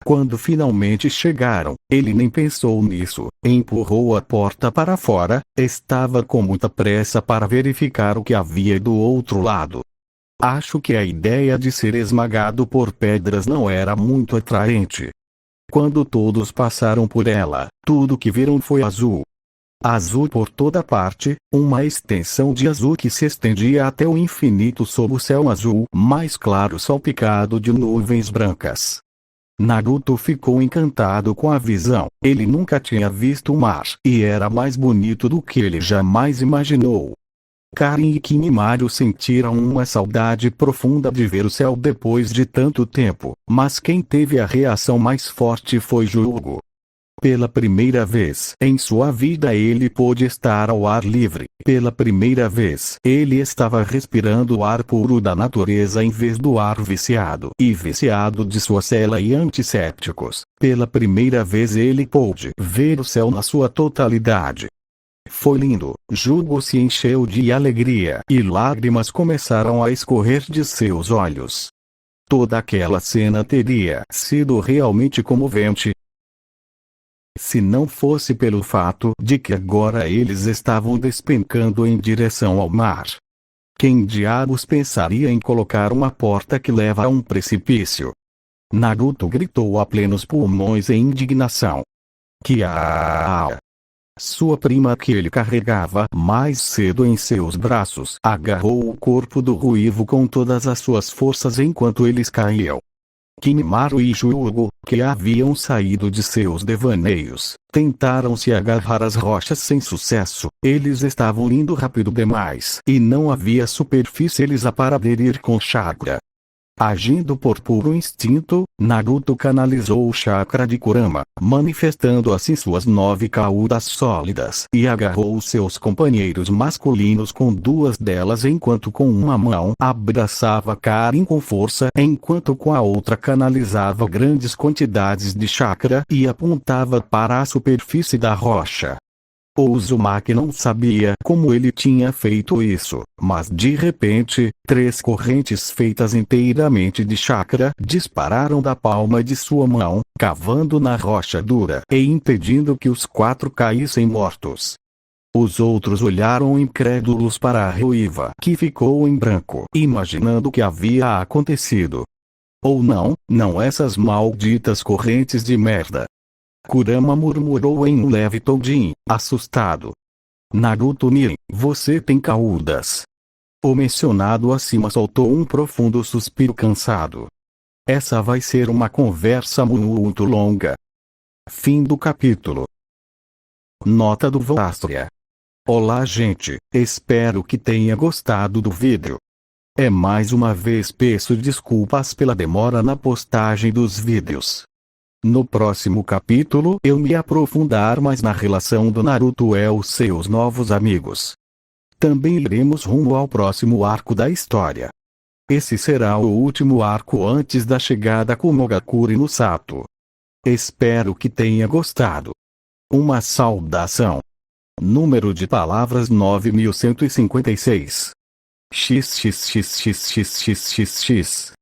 S2: Quando finalmente chegaram, ele nem pensou nisso, empurrou a porta para fora. Estava com muita pressa para verificar o que havia do outro lado. Acho que a ideia de ser esmagado por pedras não era muito atraente. Quando todos passaram por ela, tudo que viram foi azul. Azul por toda parte, uma extensão de azul que se estendia até o infinito sob o céu azul mais claro salpicado de nuvens brancas. Naruto ficou encantado com a visão. Ele nunca tinha visto o mar, e era mais bonito do que ele jamais imaginou. Karin e Kimimaro sentiram uma saudade profunda de ver o céu depois de tanto tempo, mas quem teve a reação mais forte foi Jugo. Pela primeira vez em sua vida ele pôde estar ao ar livre. Pela primeira vez ele estava respirando o ar puro da natureza em vez do ar viciado de sua cela e antissépticos. Pela primeira vez ele pôde ver o céu na sua totalidade. Foi lindo. Jugo se encheu de alegria e lágrimas começaram a escorrer de seus olhos. Toda aquela cena teria sido realmente comovente se não fosse pelo fato de que agora eles estavam despencando em direção ao mar. Quem diabos pensaria em colocar uma porta que leva a um precipício? Naruto gritou a plenos pulmões em indignação. Sua prima, que ele carregava mais cedo em seus braços, agarrou o corpo do ruivo com todas as suas forças enquanto eles caíam. Kimimaro e Jugo, que haviam saído de seus devaneios, tentaram se agarrar às rochas sem sucesso. Eles estavam indo rápido demais e não havia superfície para aderir com chakra. Agindo por puro instinto, Naruto canalizou o chakra de Kurama, manifestando assim suas 9 caudas sólidas, e agarrou seus companheiros masculinos com duas delas enquanto com uma mão abraçava Karin com força, enquanto com a outra canalizava grandes quantidades de chakra e apontava para a superfície da rocha. O Uzumaki não sabia como ele tinha feito isso, mas de repente, 3 correntes feitas inteiramente de chakra dispararam da palma de sua mão, cavando na rocha dura e impedindo que os 4 caíssem mortos. Os outros olharam incrédulos para a ruiva, que ficou em branco, imaginando o que havia acontecido. Ou não essas malditas correntes de merda. Kurama murmurou em um leve tom, assustado. Naruto Nin, você tem caudas. O mencionado acima soltou um profundo suspiro cansado. Essa vai ser uma conversa muito longa. Fim do capítulo. Nota do Voastria. Olá gente, espero que tenha gostado do vídeo. Mais uma vez peço desculpas pela demora na postagem dos vídeos. No próximo capítulo eu me aprofundar mais na relação do Naruto e os seus novos amigos. Também iremos rumo ao próximo arco da história. Esse será o último arco antes da chegada Komogakure no Sato. Espero que tenha gostado. Uma saudação. Número de palavras 9156. XXXXXXXX